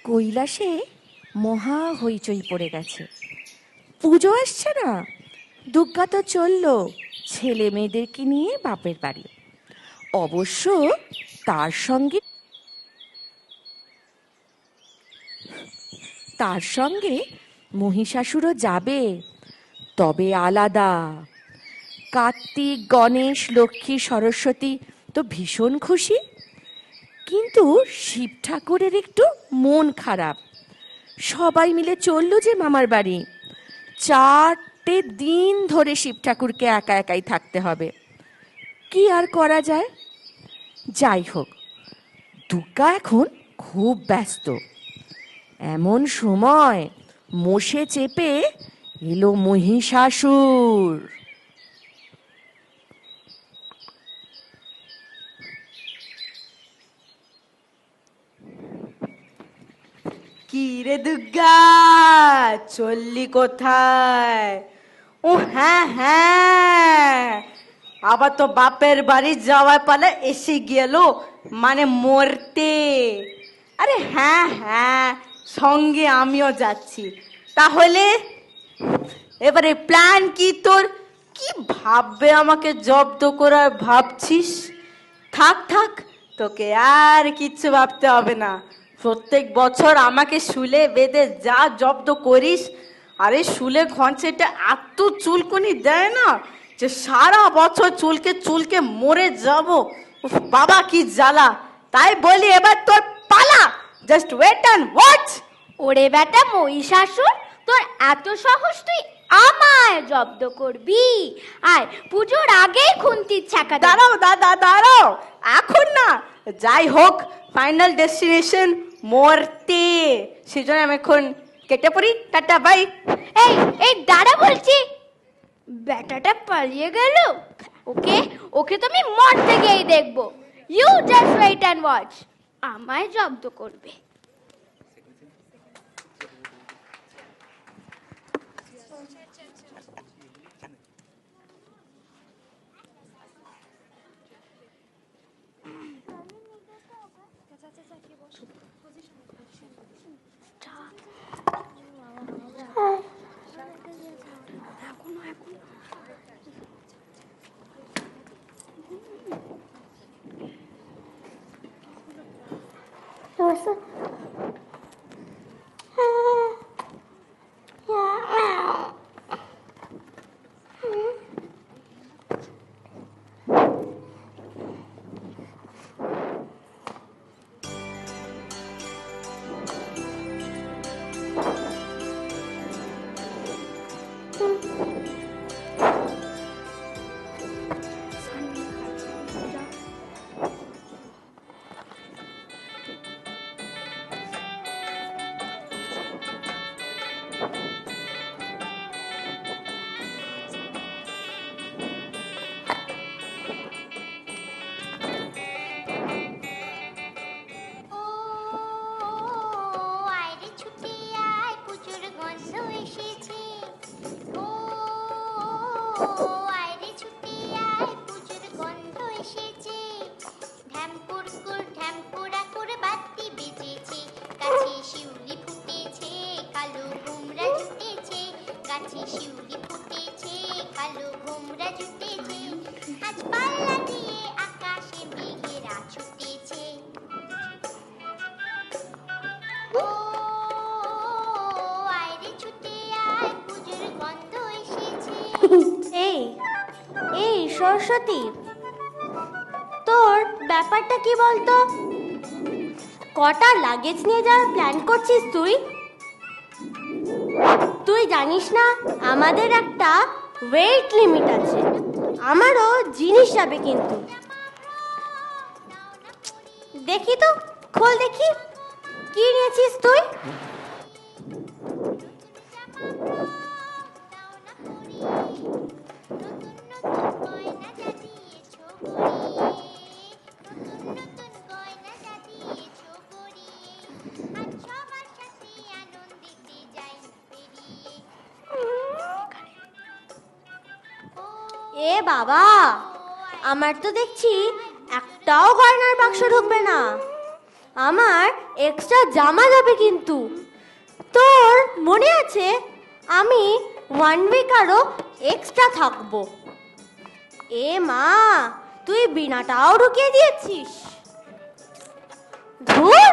কৈলাসে মহা হইচই পড়ে গেছে। পুজো আসছে না, দুর্গা তো চললো ছেলে মেয়েদেরকে নিয়ে বাপের বাড়ি। অবশ্য তার সঙ্গে মহিষাসুরও যাবে, তবে আলাদা। কার্তিক, গণেশ, লক্ষ্মী, সরস্বতী তো ভীষণ খুশি, কিন্তু শিব ঠাকুরের একটু মন খারাপ। সবাই মিলে চললো যে মামার বাড়ি, 4টে দিন ধরে শিব ঠাকুরকে একা একাই থাকতে হবে। কি আর করা যায়? যাই হোক, দুর্গা এখন খুব ব্যস্ত। এমন সময় মোষে চেপে এলো মহিষাসুর। কি রে দুর্গা, চললি কোথায়? ও হ্যাঁ হ্যাঁ, আবার তো বাপের বাড়ি যাওয়ার পালা এসে গেল, মানে মরতে। আরে হ্যাঁ হ্যাঁ, সঙ্গে আমিও যাচ্ছি। তাহলে এবারে প্ল্যান কি তোর? কি ভাববে আমাকে জব্দ করার ভাবছিস? থাক থাক, তোকে আর কিচ্ছু ভাবতে হবে না। প্রত্যেক বছর আমাকে শুলে বেঁধে যা জব্দ করিস, আরে শুলে ঘঞ্চেটা এত চুলকুনি দেয় না যে সারা বছর চুলকে চুলকে মরে যাব। উফ বাবা কি জ্বালা! তাই বলি এবার তোর পালা, জাস্ট ওয়েট অ্যান্ড ওয়াচ। ওরে বেটা মহিষাসুর, তোর এত সাহস তুই আমায় জব্দ করবি? আয় পুজোর আগেই খুন্তির ছাকা দে। দাঁড়াও দাদা দাঁড়াও, এখন না। যাই হোক, ফাইনাল ডেস্টিনেশন মরতে, সেজন্য আমি এখন কেটে পড়ি। Tata bye. এই এই দাঁড়া বলছি, বেটাটা পালিয়ে গেল। ওকে ওকে তো আমি মরতে গিয়েই দেখবো। You just wait and watch, আমায় জব্দ করবে। এই এই সরস্বতী, তোর ব্যাপারটা কি বলতো? কটা লাগেজ নিয়ে যাওয়ার প্ল্যান করছিস তুই? তুই জানিস না আমাদের একটা ওয়েট লিমিট আছে? আমারও জিনিস যাবে কিন্তু। দেখি তো, খোল দেখি, কি নিয়েছিস তুই? এ বাবা, আমার তো দেখছি একটাও গয়নার বাক্স ঢুকবে না। আমার এক্সট্রা জামা যাবে কিন্তু। তোর মনে আছে আমি 1 উইক আরো এক্সট্রা থাকবো। এ মা, তুই বিনাটাও ঢুকিয়ে দিয়েছিস। ধুর,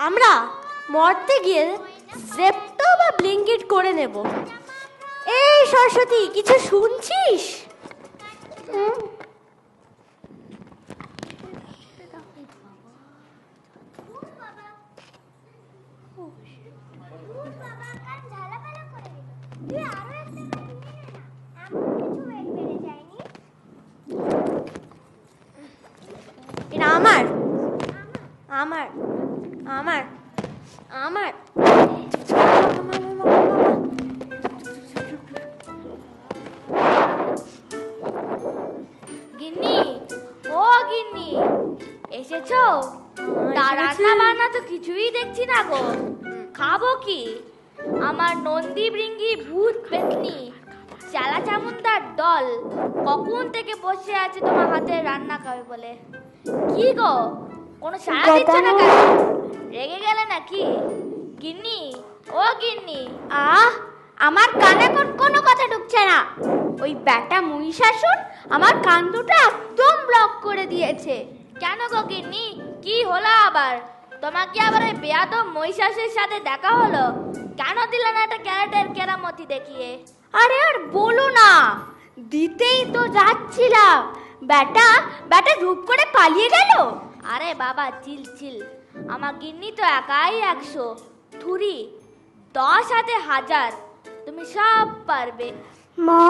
আমরা মরতে গিয়ে জেপ্টো বা ব্লিঙ্কিট করে নেব। এই সরস্বতী, কিছু শুনছিস? এটা আমার আমার আমার আমার গিন্নি, ও গিন্নি, এসেছো? তা রান্না বান্না তো কিছুই দেখছি না গো। খাবো কি? আমার নন্দী বৃঙ্গি ভূত পেতনি চালা চামুন্ডার দল কখন থেকে বসে আছে তোমার হাতে রান্না খাবে বলে। কি গো, কোনো সাড়া দিচ্ছ না কেন? রেগে গেলে নাকি? গিন্নি, ও গিন্নি। আমার কানে কোনো কথা ঢুকছে না। ওই ব্যাটা মহিষাসুর আমার কান দুটো একদম ব্লক করে দিয়েছে। কেন গো গিন্নি, কি হলো আবার? তোমার কি আবার ওই বেয়াদব মহিষাসুরের সাথে দেখা হলো? কেন দিলে না একটা ক্যারেটের কেরামতি দেখিয়ে? আরে আর বলো না, দিতেই তো যাচ্ছিলাম, ব্যাটা রূপ করে পালিয়ে গেল। আরে বাবা, চিল চিল, আমার গিন্নি তো একাই 100, থুরি 10 হাতে 1000, তুমি সব পারবে। মা,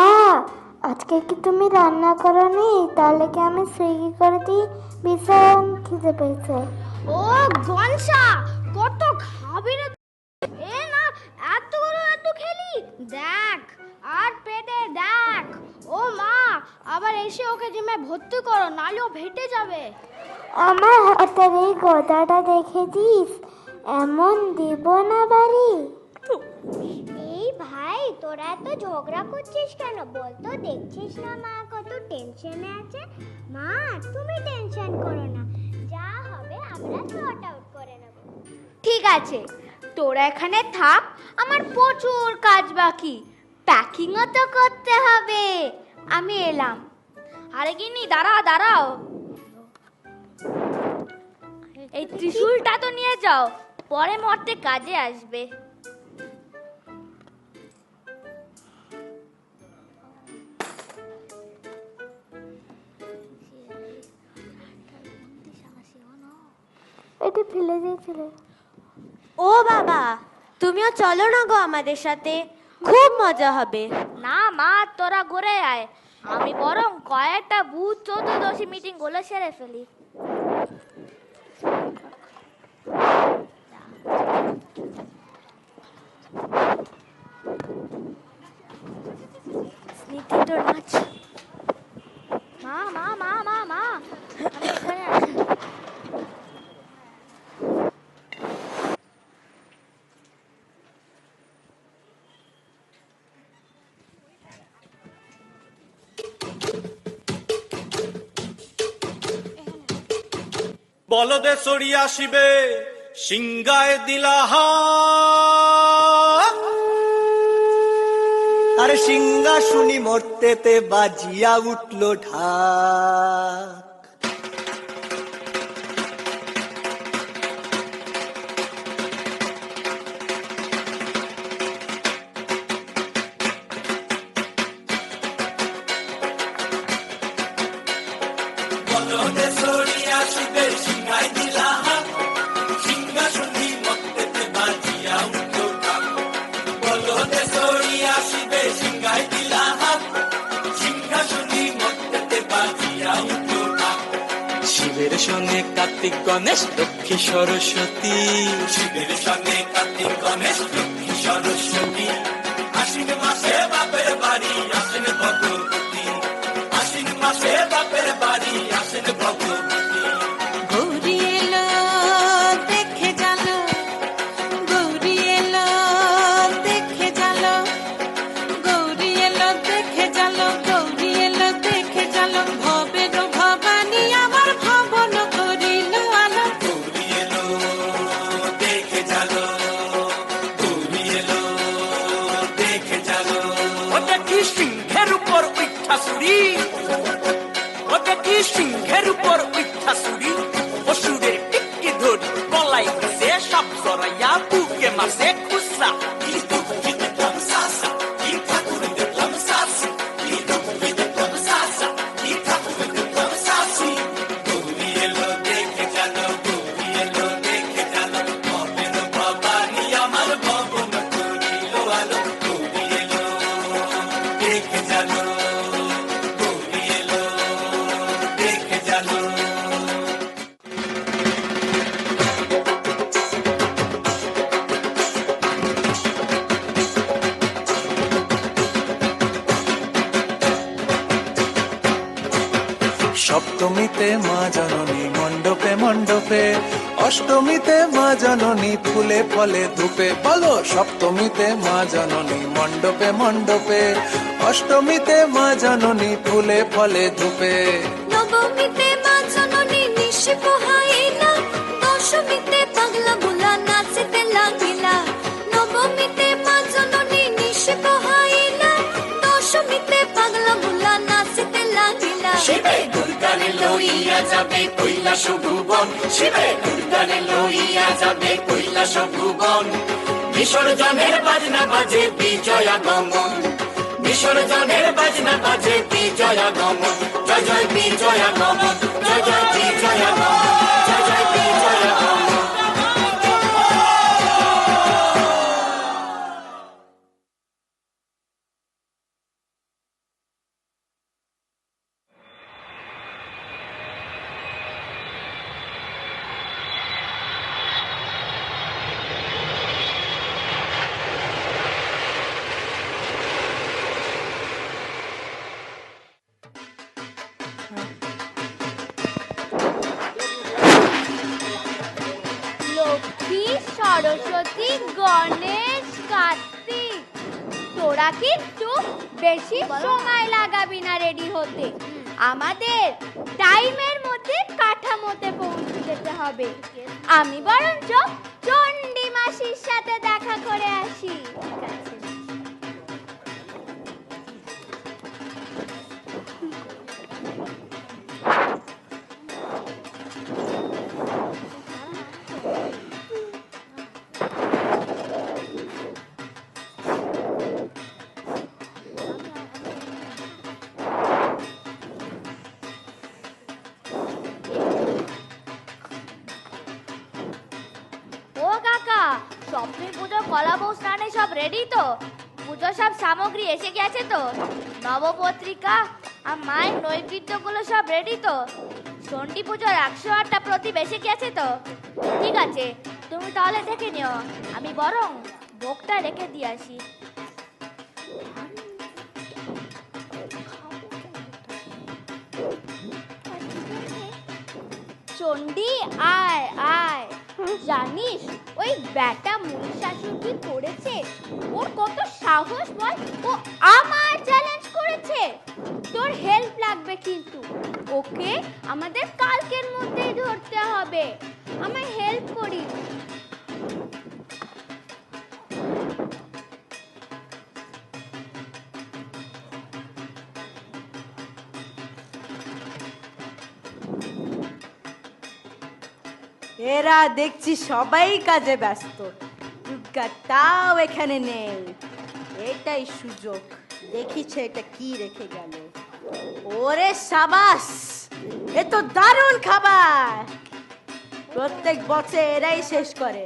আজকে কি তুমি রান্না করনি? তাহলে কি আমি সুইগি করে দিই? ভীষণ খিদে পেয়েছে। ও গনসা, কত খাবি রে? এ না, এতগুলো এত খেলি, দেখ আর পেটে দেখ। ও মা, আবার এসে ওকে জিমে ভর্তি করো, নাহলে ও ভেটে যাবে। আমার হাতের এই গদাটা দেখেছিস? এমন দিব না বাড়ি। এই ভাই, তোরা এত ঝগড়া করছিস কেন বলতো? দেখছিস না মা কত টেনশনে আছে? মা, তুমি টেনশন করো না, যা হবে আমরা সর্ট আউট করে নেব। ঠিক আছে, তোরা এখানে থাক, আমার প্রচুর কাজ বাকি, প্যাকিংও তো করতে হবে। আমি এলাম। আরে গিন্নি, দাঁড়াও, এই ত্রিশূলটা তো নিয়ে যাও, পরে মরতে কাজে আসবে। এটা ফেলে দিয়েছিল। ও বাবা, তুমিও চলো না গো আমাদের সাথে, খুব মজা হবে। না মা, তোরা ঘুরে আয়, আমি বরং কয়েকটা ভূত চতুর্দশী মিটিং গুলো সেরে ফেলি। স্নিগ্ধি তোর নাচ। মা মা মা মা মা, আমি এখানে আছি। বলদে সরিয়া শিবে সিংগায় দিলাহা, আরে সিংহা শুনি মরতেতে বাজিয়া উঠল ঢাক। বলদে সরিয়া শিবে সিংগায় দিলাহা, সিংহা শুনি মরতেতে বাজিয়া উঠল ঢাক। বলদে সরিয়া শিবে সিংগায় দিলাহা, সিংহা শুনি মরতেতে বাজিয়া উঠল ঢাক। শিবের সঙ্গে কার্তিক গণেশ লক্ষ্মী সরস্বতী, শিবের সঙ্গে কার্তিক গণেশ লক্ষ্মী সরস্বতী, আশ্বিন মাসে বাপের বাড়ি আসেন ভগবতী, আশ্বিন মাসে বাপের বাড়ি আসেন ভগবতী। গৌরী এলো দেখে জানো, গৌরী এলো দেখে জানো, গৌরী এলো দেখে জানো, গৌরী এলো দেখে জানো, ভবের ভবানী সিংহের উপর উঠা চুরি অসুরের টিক্কি ধরি গলায় দিছে সব জড়াইয়া বুকে মাসে খুচরা সপ্তমীতে মা জননী মণ্ডপে মণ্ডপে, অষ্টমীতে মা জননী ফুলে ফলে ধূপে। বলো সপ্তমীতে মা জননী মণ্ডপে মণ্ডপে, অষ্টমীতে মা জননী ফুলে ফলে ধূপে। নবমীতে মা জননী নিশি পোহাইলা, দশমীতে পাগলা বুলা নাচতে লাগিলা। নবমীতে মা জননী নিশি পোহাইলা, দশমীতে পাগলা বুলা নাচতে লাগিলা। শিবে দুর্গারে লইয়া যাবে কৈলাস ভুবন, শিবে দুর্গারে লইয়া যাবে কৈলাস ভুবন। বিসর্জনের বাজনা বাজে বিজয়া গমন, বিসর্জনের বাজনা বাজে বিজয়া গমন। জয় জয় বিজয়া গমন, জয় জয় বিজয়া গমন, জয় জয় বিজয়া গমন। লক্ষ্মী, সরস্বতী, গণেশ, কার্তিক, তোরা কিন্তু বেশি সময় লাগাবি না রেডি হতে। আমাদের টাইমের মধ্যে কাঠামোতে পৌঁছে যেতে হবে। আমি বরঞ্চ চণ্ডী মাসির সাথে দেখা করে আসি। ঠিক আছে। ও কাকা, স্বপ্নের পুজো কলা বউ স্নানে সব রেডি তো? পুজো সব সামগ্রী এসে গেছে তো? নবপত্রিকা আর মায়ের নৈবেদ্যগুলো সব রেডি তো? চণ্ডী পুজোর 108টা প্রদীপ এসে গেছে তো? ঠিক আছে, তুমি তাহলে দেখে নিও, আমি বরং ভোগটা রেখে দিয়ে আসি। চণ্ডী আয় আয়। জানিস ওই ব্যাটা মুনি শাশুড়ি কি করেছে? ওর কত সাহস বল, ও আমার চ্যালেঞ্জ করেছে। তোর হেল্প লাগবে কিন্তু, ওকে আমাদের কালকের মধ্যেই ধরতে হবে। আমায় হেল্প করিস। এরা দেখছি সবাই কাজে ব্যস্ত, দুর্গাটাও এখানে নেই। এটাই সুযোগ, দেখিছে এটা কি রেখে গেল। ওরে সাবাস, এ তো দারুণ খাবার। প্রত্যেক বছর এরাই শেষ করে,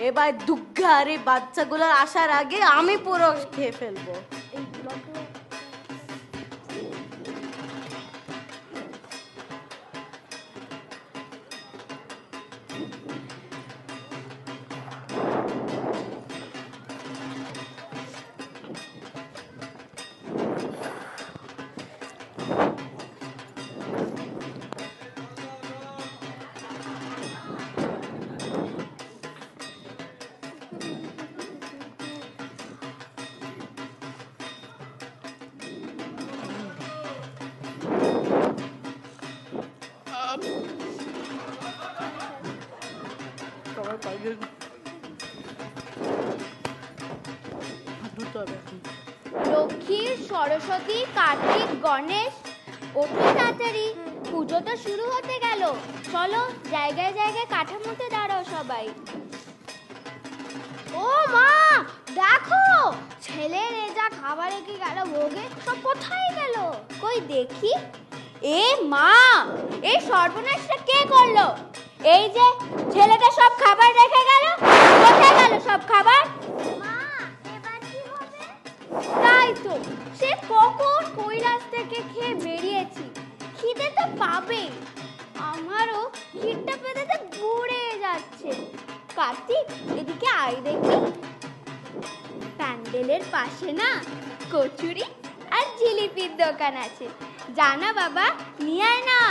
এবার দুর্গা আর এই বাচ্চাগুলোর আসার আগে আমি পুরো খেয়ে ফেলবো। লক্ষ্মী, সরস্বতী, কার্তিক, গণেশ, ওঠো তাড়াতাড়ি, পুজো তো শুরু হতে গেল, চলো জায়গায় জায়গায় কাঠামোতে দাঁড়াও সবাই। ও মা, দেখো ছেলে রেজা খাবার রেখে গেল ভোগে, সব কোথায় গেল? কই দেখি। এ মা, এই সর্বনাশটা কে করলো? এই যে ছেলেটা সব খাবার রেখে গেল, কোথায় গেল সব খাবার? মা, এবার কি হবে? তাই তো, সে কখন কৈলাস থেকে খেয়ে বেরিয়েছি, খিদে তো পাবেই। আমারও খিদটা পেতে তো ঘুরে যাচ্ছে। কার্তিক, এদিকে আয় দেখি। প্যান্ডেলের পাশে না কচুরি আর জিলিপির দোকান আছে, জানা বাবা, নিয়ে আয় না।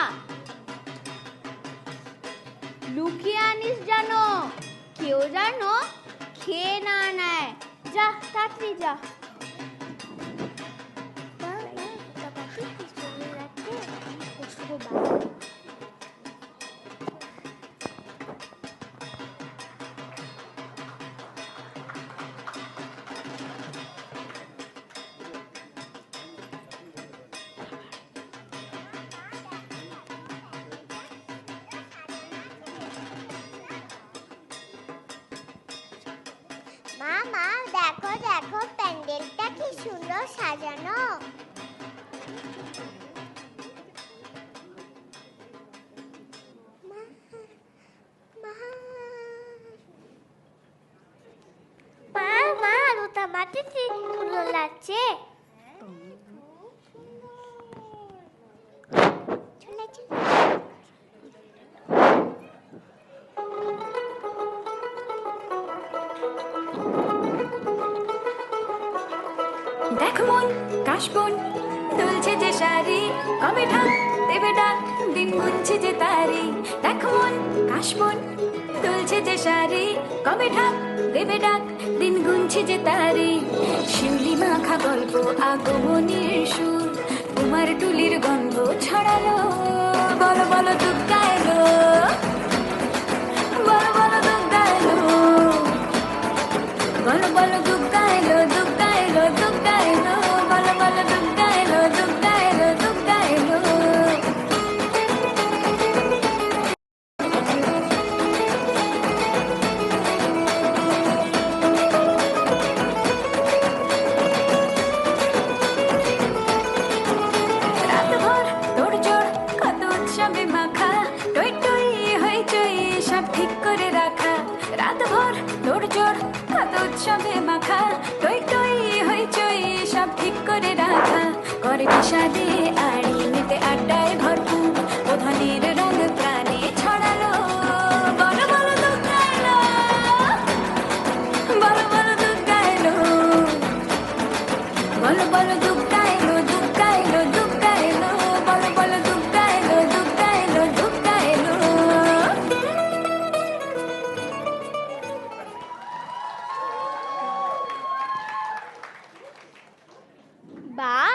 লুকিয়ে আনিস জানো, কেউ জানো খেয়ে না নেয়। যা তাড়াতাড়ি যা। মা মা, দেখো দেখো প্যান্ডেলটা কি সুন্দর সাজানো। মা মা, রুতা মাটি সুন্দর লাগছে। চলে চলে। দেখ মন কাশবন দুলছে যে শাড়ি, কবে ঢাক দেবে ডাক দিন গুনছে যে তারি। দেখ মন কাশবন দুলছে যে শাড়ি, কবে ঢাক দেবে ডাক দিন গুনছে যে তারি। শিউলি মাখা গল্প আগমনের সুর, তোমার টুলির গন্ধ ছড়ালো। বলো বলো দুর্গা এলো, বলো বলো দুর্গা এলো, বলো বলো দুর্গা এলো, দুর্গা এলো, দুর্গা এলো, বলো বলো দুর্গা এলো, দুর্গা এলো, দুর্গা এলো। রাতভর তোড়জোড় কত উৎসবে মাখা, টই টই হইচই সব ঠিক করে রাখা। রাতভর তোড়জোড় কত উৎসবে মাখা, টই টই হইচই সব ঠিক করে রাখা। করে বিষাদে আড়ি মেতে আড্ডায় ভরপুর, প্রধানের রঙ প্রাণে ছড়ালো। বলো বলো দুর্গা এলো, বলো বলো দুর্গা এলো, বলো বলো দুর্গা এলো, দুর্গা এলো, দুর্গা এলো, বলো বলো দুর্গা এলো, দুর্গা এলো, দুর্গা এলো। বাহ,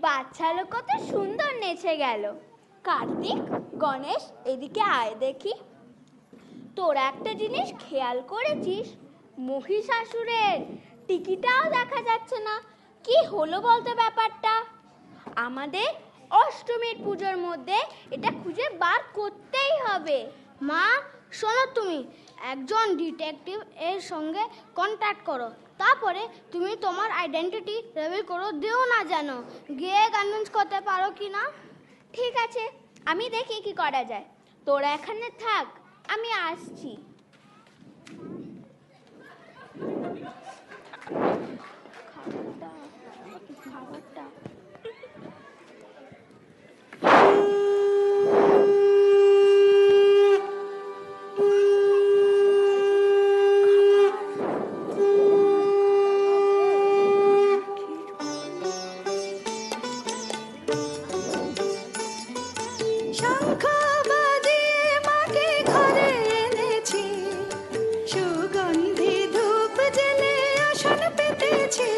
বাচ্চারা কত সুন্দর নেচে গেল। কার্তিক, গণেশ, এদিকে আয় দেখি। তোরা একটা জিনিস খেয়াল করেছিস? মহিষাসুরের টিকিটাও দেখা যাচ্ছে না। কি হলো বলতো ব্যাপারটা? আমাদের অষ্টমীর পুজোর মধ্যে এটা খুঁজে বার করতেই হবে। মা শোনো, তুমি একজন ডিটেকটিভ এর সঙ্গে কন্ট্যাক্ট করো, তারপরে তুমি তোমার আইডেন্টিটি রিভিল করো, দিও না যেন গিয়ে কনভিন্স করতে পারো কি না। ঠিক আছে, আমি দেখি কি করা যায়। তোরা এখানে থাক, আমি আসছি। খাবারটা শঙ্খ বাজিয়ে মাকে ঘরে এনেছি, সুগন্ধি ধূপ জেলে আসন পেতেছি।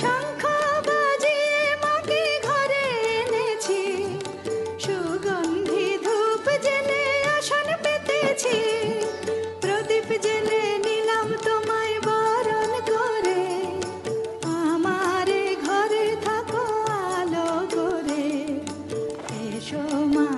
শঙ্খ বাজিয়ে মাকে ঘরে এনেছি, সুগন্ধি ধূপ জেলে আসন পেতেছি। প্রদীপ জেলে নিলাম তোমায় বরণ করে, আমারে ঘরে থাকো আলো করে। এসো মা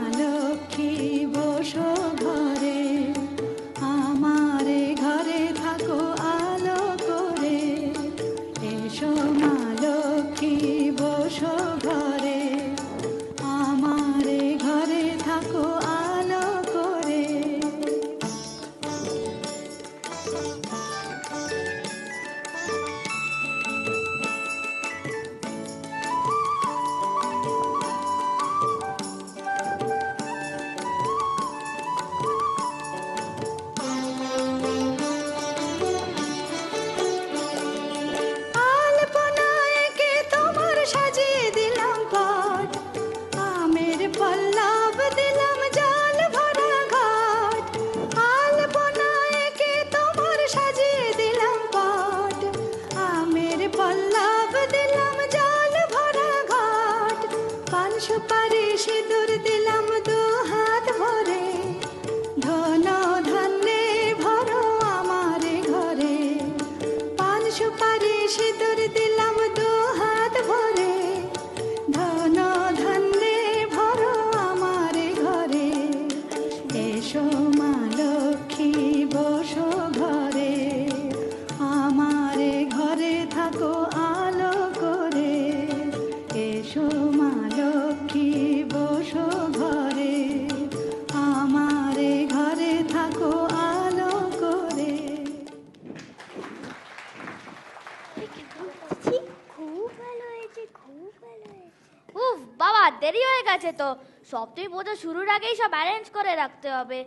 গেছে তো, সপ্তমী পুজো শুরুর আগেই সব অ্যারেঞ্জ করে রাখতে হবে।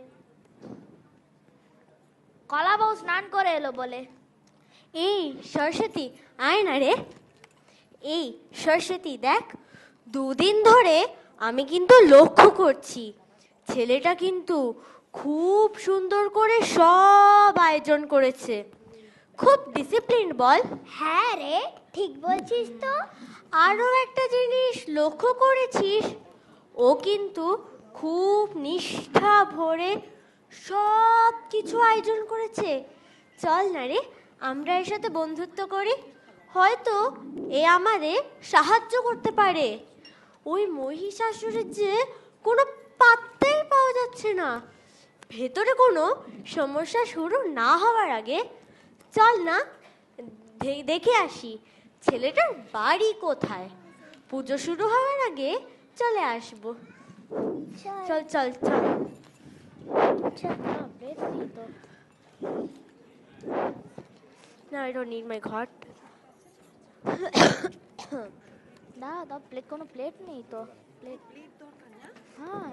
কলা বউ স্নান করে এলো বলে। এই সরস্বতী, আয় না রে। এই সরস্বতী দেখ, দুদিন ধরে আমি কিন্তু লক্ষ্য করছি ছেলেটা কিন্তু খুব সুন্দর করে সব আয়োজন করেছে, খুব ডিসিপ্লিন বল। হ্যাঁ রে, ঠিক বলছিস তো। আরও একটা জিনিস লক্ষ্য করেছিস, ও কিন্তু খুব নিষ্ঠা ভরে সব কিছু আয়োজন করেছে। চল না রে, আমরা এর সাথে বন্ধুত্ব করি, হয়তো এ আমাদের সাহায্য করতে পারে। ওই মহিষাসুরের যে কোনো পাত্তাই পাওয়া যাচ্ছে না, ভেতরে কোনো সমস্যা শুরু না হওয়ার আগে চল না দেখে আসি ছেলেটার বাড়ি কোথায়। পুজো শুরু হওয়ার আগে চলে আসবো। চল চল চল। No, I don't need my cot. না দা প্লেট, কোনো প্লেট নেই তো। প্লেট দরকার না। হ্যাঁ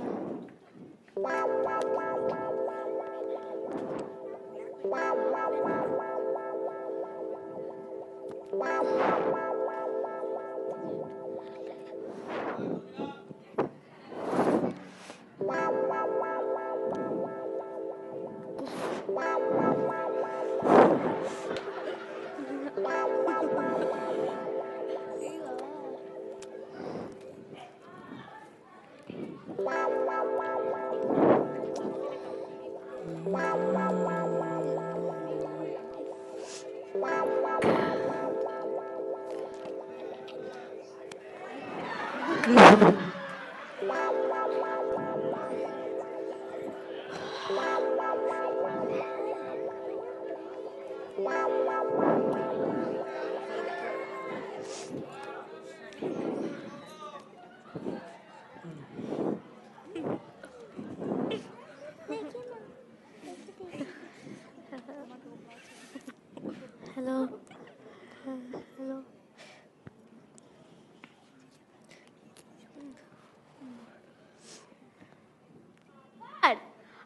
Hello. Hello.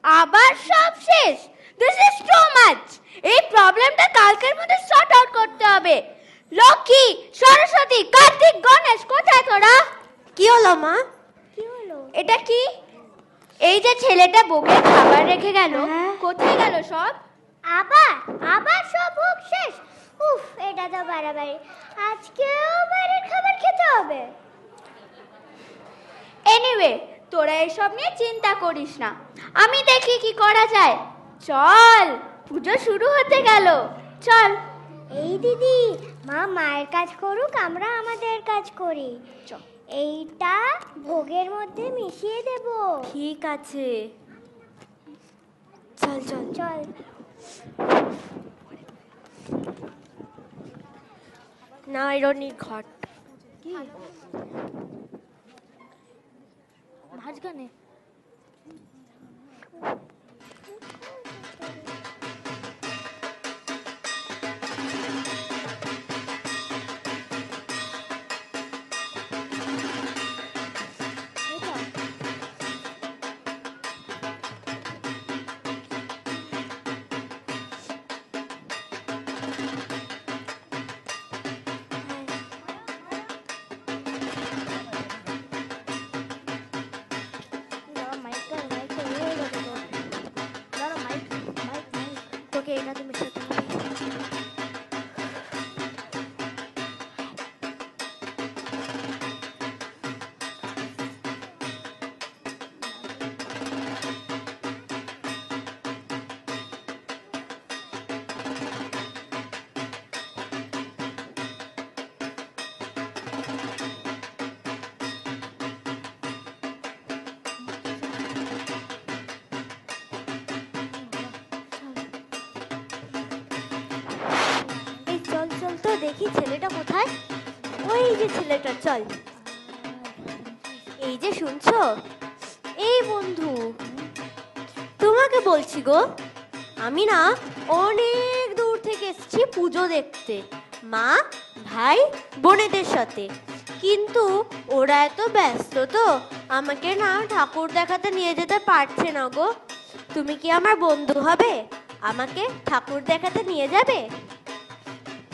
আবার সব শেষ। This is too much. এই প্রবলেমটা কালকের মধ্যে সর্ট আউট করতে হবে। লক্ষ্মী, সরস্বতী, কার্তিক, গণেশ, কোথায় তোরা? কি হলো মা? কি হলো? এটা কি? এই যে ছেলেটা ভোগের খাবার রেখে গেল, কোথায় গেল সব? আবার আবার সব ভোগ শেষ। উফ, এটা তো বাড়াবাড়ি। আজকেও বাইরের খাবার খেতে হবে। এনিওয়ে, তোরা এসব নিয়ে চিন্তা করিস না, আমি দেখি কি করা যায়। চল, পুজো শুরু হতে গেল, চল। এই দিদি, মা মায়ের কাজ করুক, আমরা আমাদের কাজ করি। এইটা ভোগের মধ্যে মিশিয়ে দেব। ঠিক আছে, চল চল চল। Now I don't need cot. কি ভাজগানে? তোকে এটা তুমি সাথে দেখি ছেলেটা কোথায়। ওই যে ছেলেটা, চল। এই যে শুনছো, এই বন্ধু তোমাকে বলছি গো, আমি না অনেক দূর থেকে এসেছি পুজো দেখতে, মা ভাই বোনেদের সাথে, কিন্তু ওরা এত ব্যস্ত তো আমাকে না ঠাকুর দেখাতে নিয়ে যেতে পারছে না গো। তুমি কি আমার বন্ধু হবে? আমাকে ঠাকুর দেখাতে নিয়ে যাবে?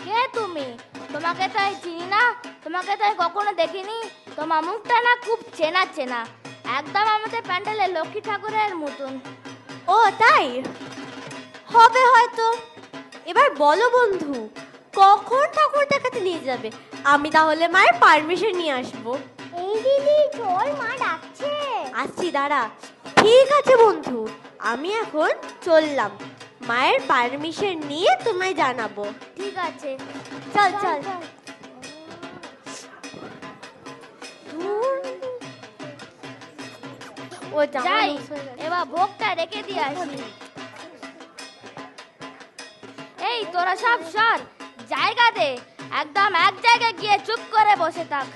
কে তুমি? তোমাকে তাই চিনি না, তোমাকে তাই কখনো দেখিনি। তোমার মুখটা না খুব চেনা চেনা, একদম আমাদের প্যান্ডেলে লক্ষ্মী ঠাকুরের মতন। ও তাই হবে হয়তো। এবার বলো বন্ধু, কখন ঠাকুর দেখাতে নিয়ে যাবে? আমি তাহলে মায়ের পারমিশন নিয়ে আসবো। এই দিদি চল, মা ডাকছে। আসছি, দাঁড়া। ঠিক আছে বন্ধু, আমি এখন চললাম। মায়ের পারমিশন নিয়ে তোমায় জানাবো। ঠিক আছে, চল চল। ও যাই, এবার ভোগটা রেখে দিয়ে আসি। এই তোরা সব সর, জায়গা দে, একদম এক জায়গায় গিয়ে চুপ করে বসে থাক।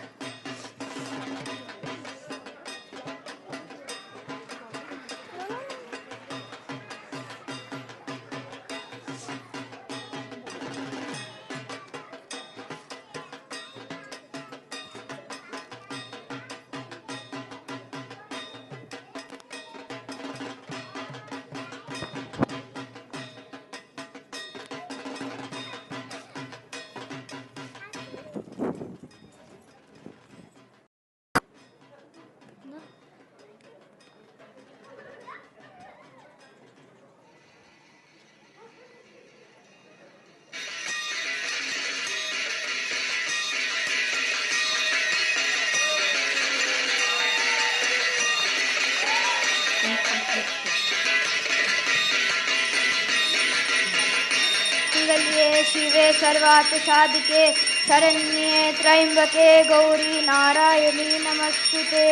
मंगल्ये शिवे सर्वार्थ साधिके शरण्ये त्र्यंबके गौरी नारायणी नमस्तुते।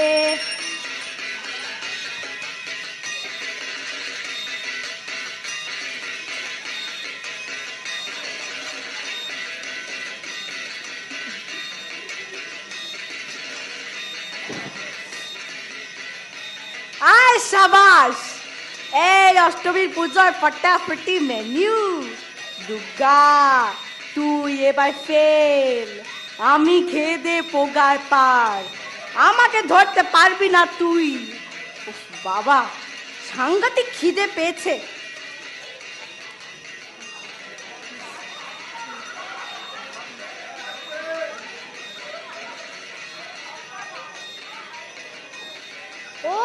আয় সাবাস, এই অষ্টমীর পুজোর ফটাফটি মেনু। দুর্গা তুই এবার ফেল, আমি খেয়ে দে পোগার পার, আমাকে ধরতে পারবি না তুই। উফ বাবা, সাংঘাতিক খিদে পেয়েছে। ও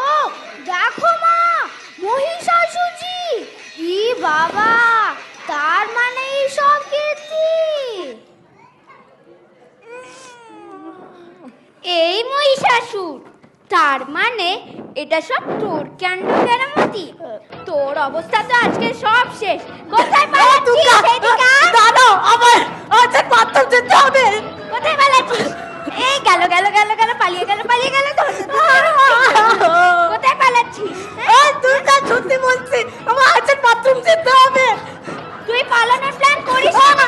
দেখো মা, মহিষাসুরজি। ই বাবা, তার মানে এই সব কীর্তি। এই মহিষাসুর, তার মানে এটা সব তোর কাণ্ড কেরামতি। তোর অবস্থা তো আজকে সব শেষ। কোথায় পালাচ্ছিস? এদিকে আয়। দাঁড়াও, আমার আচ্ছা বাথরুম যেতে হবে। কোথায় পালাচ্ছিস? এই গেল গেল গেল গেল, পালিয়ে গেল পালিয়ে গেল। কোথায় পালাচ্ছিস? এই দুর্গা, সত্যি বলছি, আমার আচ্ছা বাথরুম যেতে হবে। তুই পালানোর প্ল্যান করিস না?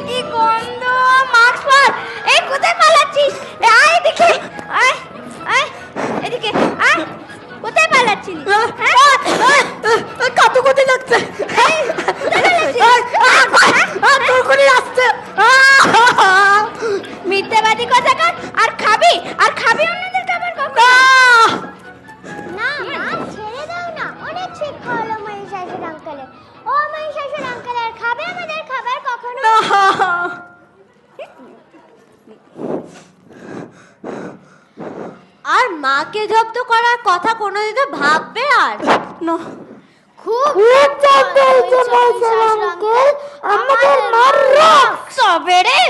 কি গন্ধ, মাস্ক পর। এই কোথায় পালাচ্ছিস? আয় এদিকে, আয় আয় এদিকে আয়। কোথায় পালাচ্ছিস? কত কত লাগছে। মিথ্যাবাদী কোথাকার। আর খাবি আর খাবি অন্যদের খাবার কখন? না মা, ছেড়ে দাও না, অনেক শিক্ষা হলো মহিষাসুর আঙ্কেলের। ও মহিষাসুর আঙ্কেল আর খাবে আমাদের খাবার কখনো? আর মাকে জব্দ করার কথা কোনোদিন তো ভাববে আর না। খুব চাপ পেয়েছে মহিষাসুর আঙ্কেল, আমাদের মারলো। তবে রে।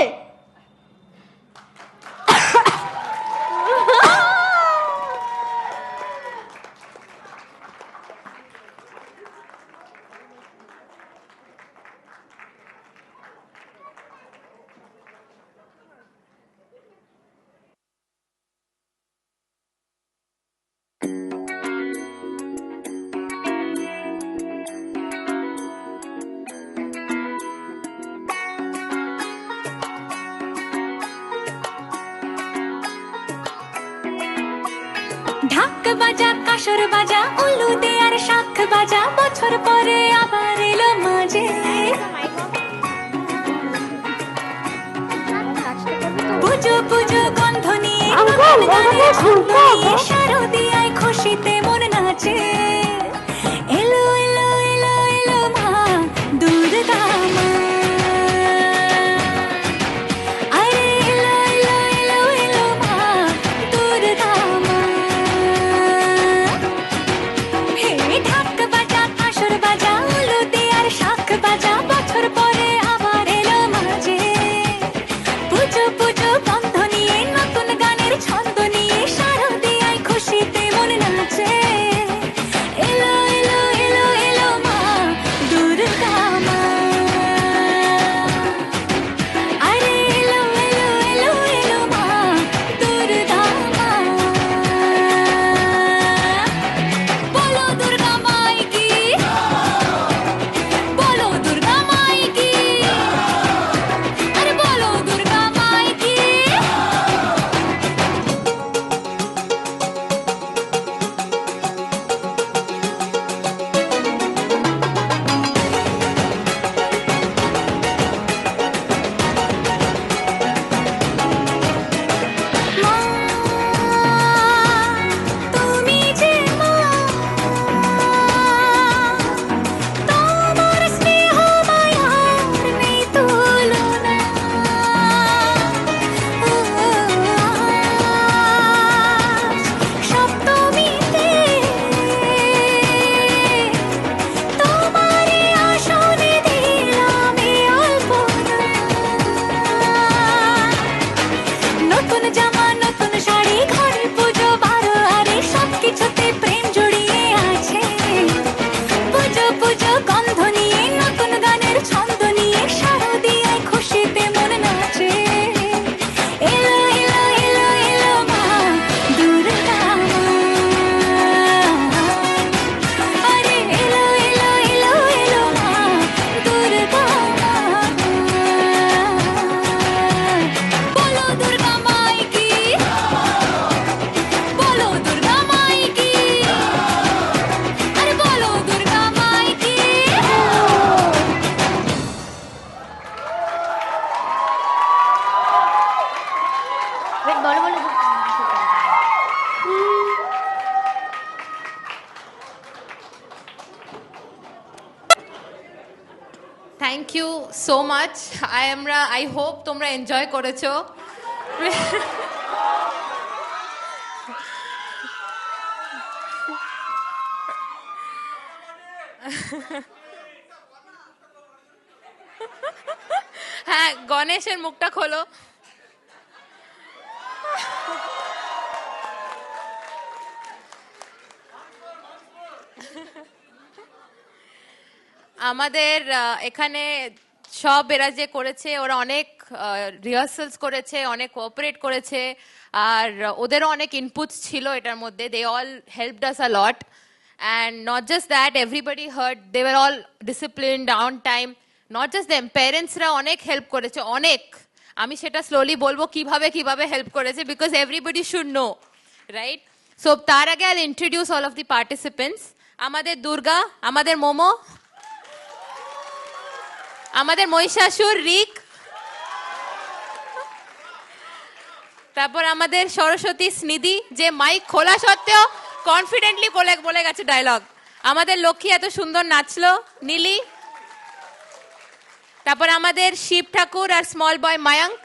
ঢাক বাজা, কাসর বাজা, উলুদে আর শাখ বাজা, বছর পরে আবার এলো মাঝে। পুজো পুজো গন্ধ নিয়ে আঙ্কেল, এভাবে ঘুরতে হবে? শারদিয়ায় খুশিতে মন নাচে এলো এলো এলো এলো মা দুর্গা মা আরে এলো এলো এলো এলো মা দুর্গা মা হে ঢাক বাজা কাসর বাজা উলুতে আর শাখ বাজা বছর পরে আবার এলো মাঝে পুজো পুজো গন্ধ নিয়ে নতুন গানের ছন্দ নিয়ে শারদিয়ায় খুশিতে মন নাচে এলো এলো এলো এলো মা দুর্গা মা আরে এলো এলো এলো এলো মা দুর্গা মা বলো দুর্গা মাই কি বলো দুর্গা মাই কি আরে বলো দুর্গা মাই কি মা তুমি যে মা তোমার স্নেহ মায়ার নেই তুলনা সপ্তমীতে তোমারে আসনে দিলাম এই অল্পনা নতুন জামা নতুন শাড়ি ঘরে পুজো বারো আরে সবকিছুতে প্রেম জড়িয়ে আছে পুজো পুজো গন্ধ নিয়ে নতুন গানের ছন্দ নিয়ে শারদিয়ায় খুশিতে মন নাচে এলো এলো এলো এলো মা দুর্গা মা আরে এলো এলো এলো এলো মা দুর্গা মা বলো দুর্গা মাই কি বলো দুর্গা মাই কি আরে বলো দুর্গা মাই কি বলো বলো thank you so much I hope তোমরা এনজয় করেছো হ্যাঁ গণেশের মুখটা খোলো আমাদের এখানে সব এরা যে করেছে ওরা অনেক রিহার্সালস করেছে অনেক কোঅপারেট করেছে আর ওদেরও অনেক ইনপুটস ছিল এটার মধ্যে they all helped us a lot and not just that everybody hard they were all disciplined on time not just them প্যারেন্টসরা অনেক হেল্প করেছে অনেক আমি সেটা স্লোলি বলবো কিভাবে কিভাবে হেল্প করেছে because everybody should know right so তার আগে I introduce all of the participants আমাদের দুর্গা আমাদের মোমো আমাদের মহিষাসুর রিক তারপর আমাদের সরস্বতী স্নিধি যে মাইক খোলা সত্ত্বেও কনফিডেন্টলি বলে গেছে ডায়লগ আমাদের লক্ষ্মী এত সুন্দর নাচলো নীলি তারপর আমাদের শিব ঠাকুর আর স্মল বয় মায়াঙ্ক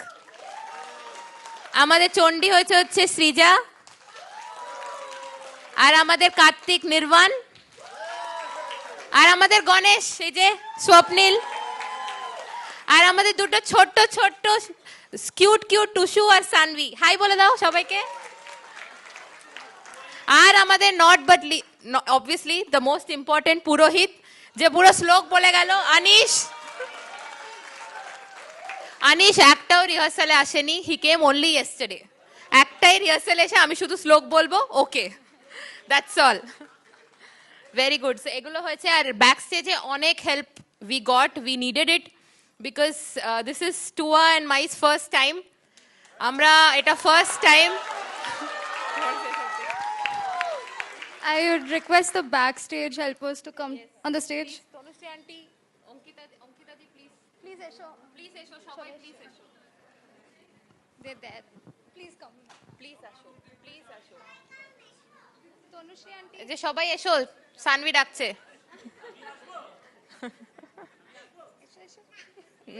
আমাদের চণ্ডী হচ্ছে সৃজা আর আমাদের কার্তিক নির্বাণ আর আমাদের গণেশ এই যে স্বপ্নীল আর আমাদের দুটো ছোট্ট ছোট্ট কিউট কিউট টুসু আর সানভি হাই বলে দাও সবাইকে আর আমাদের not but obviously the most important পুরোহিত যে পুরো শ্লোক বলে গেল আনিশ একটাও রিহার্সালে আসেনি হি কেম অনলি ইয়েস্টারডে একটাই রিহার্সালে এসে আমি শুধু শ্লোক বলবো okay that's all very good এগুলো হয়েছে আর ব্যাক স্টেজে অনেক help we needed it because this is Tua and my first time আমরা এটা first time I would request the backstage helpers to come on the stage. Tanushree aunty Ankita the please এসো সবাই please এসো They're there. Please come. Please আসো, please আসো। Tanushree aunty এই যে সবাই এসো, সানভি ডাকছে।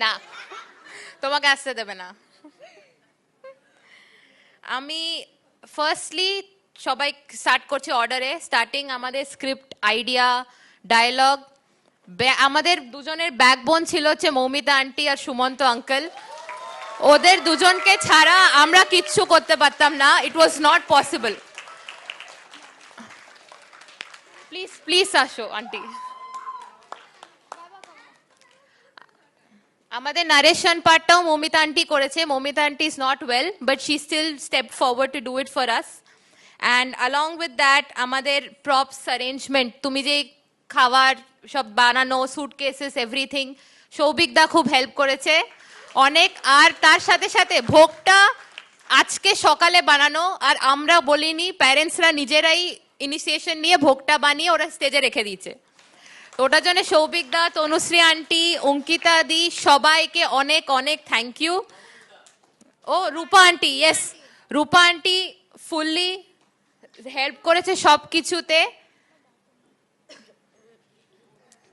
না, তোমাকে আসতে দেবে না। আমি ফার্স্টলি সবাই স্টার্ট করছি অর্ডারে। স্টার্টিং আমাদের স্ক্রিপ্ট, আইডিয়া, ডায়লগ, আমাদের দুজনের ব্যাকবোন ছিল হচ্ছে মৌমিতা আন্টি আর সুমন্ত আঙ্কেল। ওদের দুজনকে ছাড়া আমরা কিচ্ছু করতে পারতাম না। It was not possible. Please please আসো আন্টি। আমাদের নারেশন পার্টটাও মৌমিতা আন্টি করেছে। Moumita aunty is not well, but she still step forward to do it for us. And along with that আমাদের প্রপস অ্যারেঞ্জমেন্ট, তুমি যে খাবার সব বানানো, সুটকেসেস, এভরিথিং, সৌভিকদা খুব হেল্প করেছে অনেক। আর তার সাথে সাথে ভোগটা আজকে সকালে বানানো, আর আমরা বলিনি, প্যারেন্টসরা নিজেরাই ইনিশিয়েশন নিয়ে ভোগটা বানিয়ে ওরা স্টেজে রেখে দিয়েছে। তো ওটার জন্য সৌভিকদা, তনুশ্রী আন্টি, অঙ্কিতা দি, সবাইকে অনেক অনেক থ্যাংক ইউ। ও Rupa aunty, yes, Rupa aunty fully help করেছে সব কিছুতে।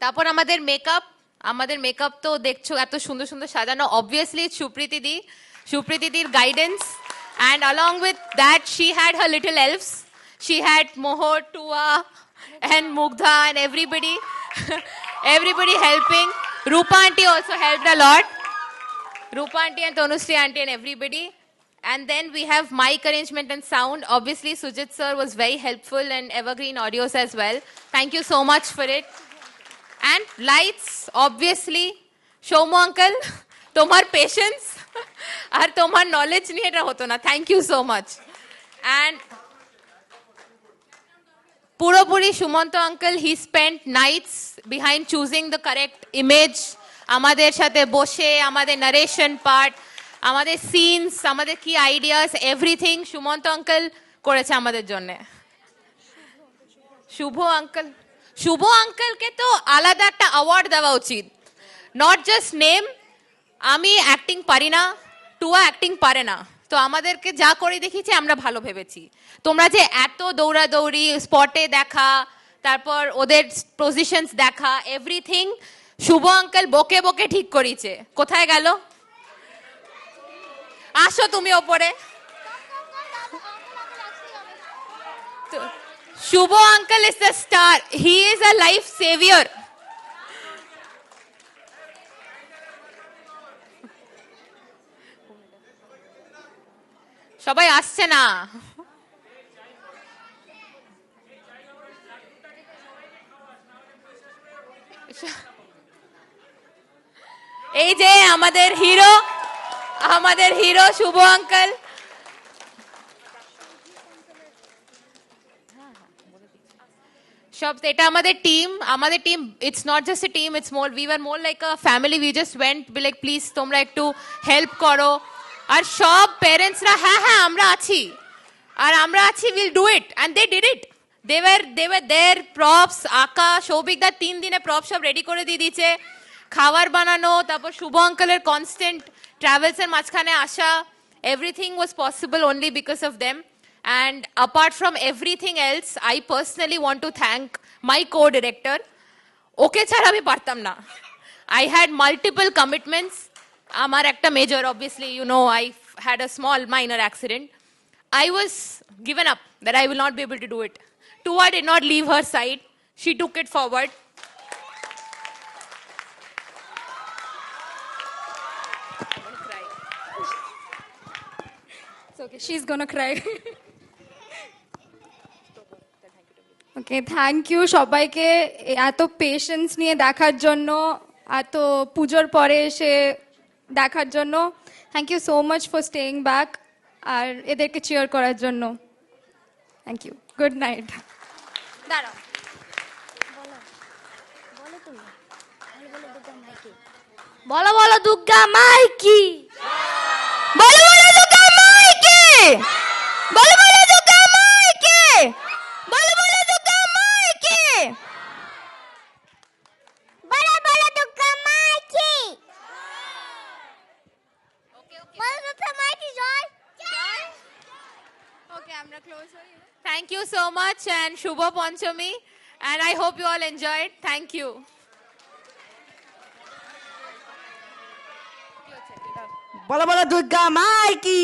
তারপর আমাদের মেকআপ তো দেখছো এত সুন্দর সুন্দর সাজানো। অবভিয়াসলি সুপ্রীতিদির guidance, and along with that she had her little elves. She had Mohor, Tua and Mugdha and everybody helping. Rupa auntie also helped a lot. Rupa auntie and Tanushree auntie and everybody. And then we have mic arrangement and sound. Obviously Sujit sir was very helpful, and Evergreen Audios as well. Thank you so much for it. And lights, obviously Shomo uncle, tomar patience আর তোমার knowledge নিয়ে এটা হতো না। Thank you so much. And পুরোপুরি Sumanta uncle, he spent nights behind choosing the correct image, আমাদের সাথে বসে, আমাদের নারেশন পার্ট, আমাদের সিনস, আমাদের কি আইডিয়াস, এভরিথিং সুমন্ত আঙ্কেল করেছে আমাদের জন্যে। শুভ আঙ্কেলকে তো আলাদা একটা অ্যাওয়ার্ড দেওয়া উচিত। নট জাস্ট নেম, আমি অ্যাক্টিং পারি না, টুয়া অ্যাক্টিং পারে না, তো আমাদেরকে যা করে দেখিয়েছে আমরা ভালো ভেবেছি। তোমরা যে এত দৌড়াদৌড়ি, স্পটে দেখা, তারপর ওদের পজিশনস দেখা, এভরিথিং শুভ আঙ্কেল বকে বকে ঠিক করিয়েছে। কোথায় গেল? আসো তুমি ওপরে। Shubho uncle is the star, he is a life saviour. সবাই আসছে না। এই যে আমাদের হিরো শুভ আঙ্কেল। সব এটা আমাদের team. It's not just a team, it's more, we were more like a family. We just went like please তোমরা একটু হেল্প করো। আর সব প্যারেন্টসরা হ্যাঁ আমরা আছি, will do it, and they did it. They were there. Props, আঁকা, সৌভিকদা 3 দিনে প্রপ সব রেডি করে দিয়ে দিয়েছে। খাবার বানানো, তারপর শুভ আঙ্কেলের কনস্ট্যান্ট ট্রাভেলসের মাঝখানে আসা, everything was possible only because of them. And apart from everything else, I personally want to thank my co-director. ওকে ছাড়া আমি পারতাম না। I had multiple commitments. আমার একটা major, obviously, you know, I had a small minor accident. I was given up that I will not be able to do it. Tua did not leave her side. She took it forward. It's okay, she's gonna cry. Okay, thank you সবাইকে এত patience নিয়ে দেখার জন্য, এত পুজোর পরে এসে দেখার জন্য। Thank you so much for staying back, আর এদেরকে চিয়ার করার জন্য থ্যাংক ইউ। Good night. দাঁড়াও, বলো বলো দুর্গা মাইকি, বলো বলো দুর্গা মাইকি, বলো বলো দুর্গা মাইকি, বলো বলো দুর্গা মাইকি, বলো বলো দুর্গা মাইকি। বলো দুর্গা মাইকি জয়। Thank you so much and Shubha Panchami, and I hope you all enjoyed. Thank you. বলো বলো দুর্গা মাই কি